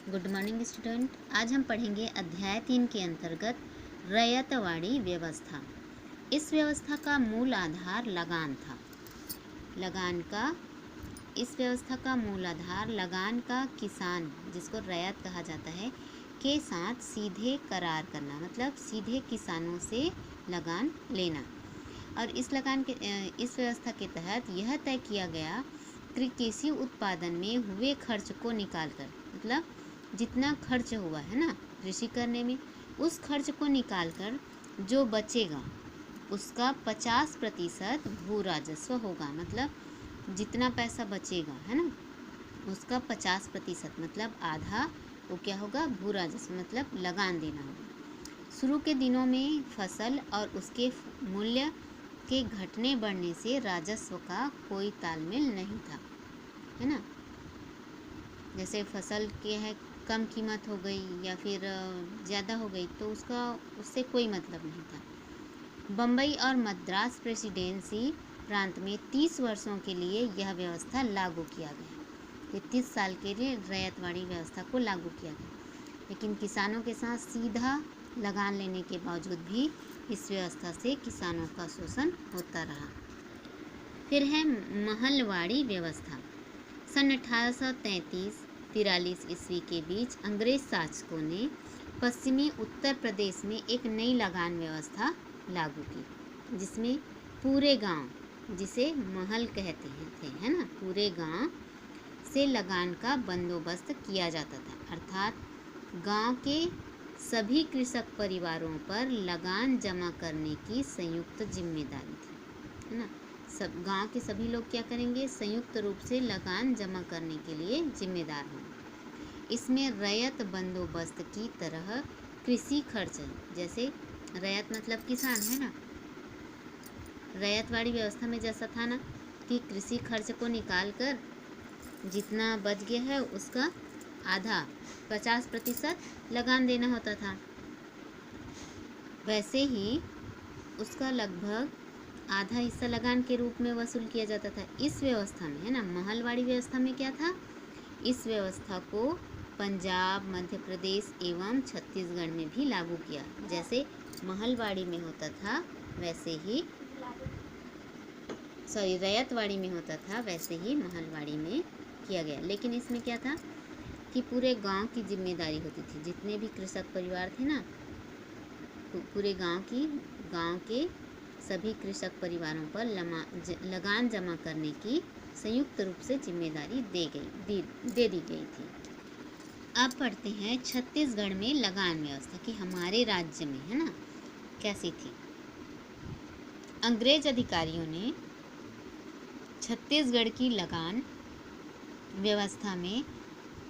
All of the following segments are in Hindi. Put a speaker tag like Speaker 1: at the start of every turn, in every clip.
Speaker 1: Good morning student. आज हम पढ़ेंगे अध्याय 3 के अंतर्गत रैयतवाड़ी व्यवस्था। इस व्यवस्था का मूल आधार लगान था। इस व्यवस्था का मूल आधार लगान का किसान, जिसको रैयत कहा जाता है, के साथ सीधे करार करना, मतलब सीधे किसानों से लगान लेना। और इस व्यवस्था के तहत यह तय किया गया कि कृषि उत्पादन में हुए खर्च को निकालकर, मतलब जितना खर्च हुआ है ना कृषि करने में, उस खर्च को निकालकर जो बचेगा उसका 50% भू राजस्व होगा। मतलब जितना पैसा बचेगा है ना, उसका 50%, मतलब आधा वो क्या होगा, भू राजस्व, मतलब लगान देना होगा। शुरू के दिनों में फसल और उसके मूल्य के घटने बढ़ने से राजस्व का कोई तालमेल नहीं था, है ना। जैसे फसल के है कम कीमत हो गई या फिर ज़्यादा हो गई तो उससे कोई मतलब नहीं था। बम्बई और मद्रास प्रेसिडेंसी प्रांत में 30 वर्षों के लिए यह व्यवस्था लागू किया गया। 30 साल के लिए रैयतवाड़ी व्यवस्था को लागू किया गया, लेकिन किसानों के साथ सीधा लगान लेने के बावजूद भी इस व्यवस्था से किसानों का शोषण होता रहा। फिर है महलवाड़ी व्यवस्था। सन 1833-43 ईस्वी के बीच अंग्रेज शासकों ने पश्चिमी उत्तर प्रदेश में एक नई लगान व्यवस्था लागू की, जिसमें पूरे गांव, जिसे महल कहते थे, है ना, पूरे गांव से लगान का बंदोबस्त किया जाता था। अर्थात गांव के सभी कृषक परिवारों पर लगान जमा करने की संयुक्त जिम्मेदारी थी, है ना। सब गांव के सभी लोग क्या करेंगे, संयुक्त रूप से लगान जमा करने के लिए जिम्मेदार होंगे। इसमें रैयत बंदोबस्त की तरह कृषि खर्च, जैसे रैयत मतलब किसान, है ना, रैयतवाड़ी व्यवस्था में जैसा था ना कि कृषि खर्च को निकाल कर जितना बच गया है उसका आधा 50% लगान देना होता था, वैसे ही उसका लगभग आधा हिस्सा लगान के रूप में वसूल किया जाता था। इस व्यवस्था में, है ना, महलवाड़ी व्यवस्था में क्या था, इस व्यवस्था को पंजाब, मध्य प्रदेश एवं छत्तीसगढ़ में भी लागू किया। जैसे महलवाड़ी में होता था वैसे ही, रैयतवाड़ी में होता था वैसे ही महलवाड़ी में किया गया। लेकिन इसमें क्या था कि पूरे गांव की जिम्मेदारी होती थी। जितने भी कृषक परिवार थे ना, पूरे गांव के सभी कृषक परिवारों पर लगान जमा करने की संयुक्त रूप से जिम्मेदारी दे दी गई थी। अब पढ़ते हैं छत्तीसगढ़ में लगान व्यवस्था कि हमारे राज्य में, है ना, कैसी थी। अंग्रेज अधिकारियों ने छत्तीसगढ़ की लगान व्यवस्था में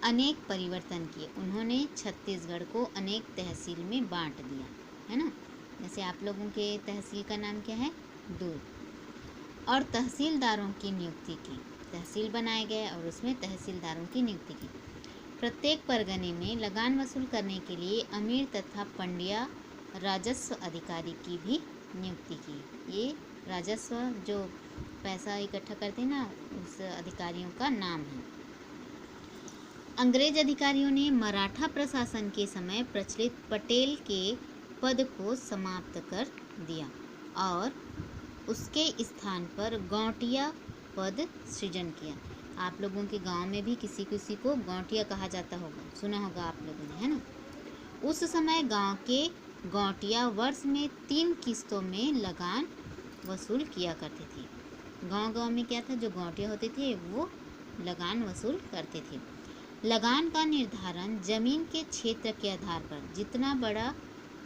Speaker 1: अनेक परिवर्तन किए। उन्होंने छत्तीसगढ़ को अनेक तहसील में बांट दिया, है ना। जैसे आप लोगों के तहसील का नाम क्या है, दूर, और तहसीलदारों की नियुक्ति की। तहसील बनाए गए और उसमें तहसीलदारों की नियुक्ति की। प्रत्येक परगने में लगान वसूल करने के लिए अमीर तथा पंड्या राजस्व अधिकारी की भी नियुक्ति की। ये राजस्व जो पैसा इकट्ठा करते हैं ना, उस अधिकारियों का नाम है। अंग्रेज अधिकारियों ने मराठा प्रशासन के समय प्रचलित पटेल के पद को समाप्त कर दिया और उसके स्थान पर गौटिया पद सृजन किया। आप लोगों के गांव में भी किसी किसी को गौटिया कहा जाता होगा, सुना होगा आप लोगों ने, है ना। उस समय गांव के गौटिया वर्ष में 3 किस्तों में लगान वसूल किया करते थे। गांव में क्या था, जो गौटिया होते थे वो लगान वसूल करते थे। लगान का निर्धारण जमीन के क्षेत्र के आधार पर, जितना बड़ा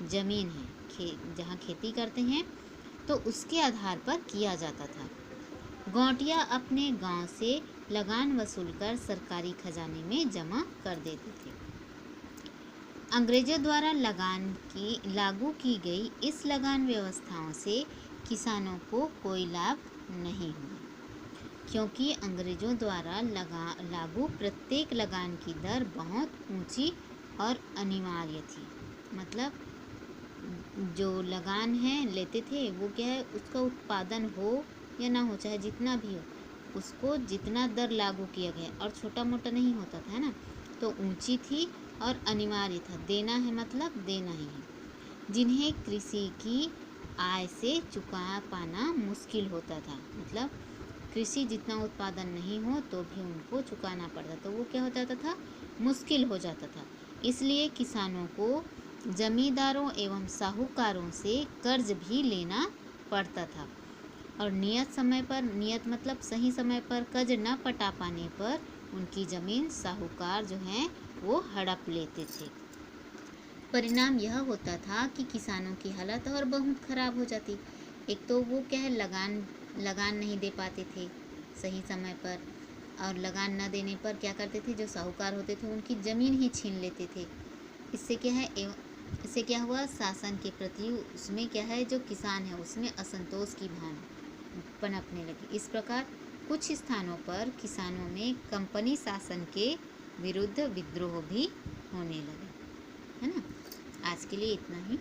Speaker 1: जमीन है जहाँ खेती करते हैं तो उसके आधार पर किया जाता था। गौटिया अपने गांव से लगान वसूल कर सरकारी खजाने में जमा कर देते थे। अंग्रेजों द्वारा लागू की गई इस लगान व्यवस्थाओं से किसानों को कोई लाभ नहीं हुआ, क्योंकि अंग्रेजों द्वारा लागू प्रत्येक लगान की दर बहुत ऊंची और अनिवार्य थी। मतलब जो लगान है लेते थे वो क्या है, उसका उत्पादन हो या ना हो, चाहे जितना भी हो, उसको जितना दर लागू किया गया और छोटा मोटा नहीं होता था, है ना। तो ऊंची थी और अनिवार्य था। देना है मतलब देना ही है। जिन्हें कृषि की आय से चुका पाना मुश्किल होता था, मतलब कृषि जितना उत्पादन नहीं हो तो भी उनको चुकाना पड़ता, तो वो क्या हो जाता था, मुश्किल हो जाता था। इसलिए किसानों को जमींदारों एवं साहूकारों से कर्ज भी लेना पड़ता था और नियत समय पर, नियत मतलब सही समय पर कर्ज न पटा पाने पर उनकी ज़मीन साहूकार जो हैं वो हड़प लेते थे। परिणाम यह होता था कि किसानों की हालत और बहुत ख़राब हो जाती। एक तो वो क्या है, लगान नहीं दे पाते थे सही समय पर, और लगान न देने पर क्या करते थे, जो साहूकार होते थे उनकी ज़मीन ही छीन लेते थे। इससे क्या है, इससे क्या हुआ, शासन के प्रति उसमें क्या है, जो किसान है उसमें असंतोष की भावना पनपने लगी। इस प्रकार कुछ स्थानों पर किसानों में कंपनी शासन के विरुद्ध विद्रोह भी होने लगे, है ना। आज के लिए इतना ही।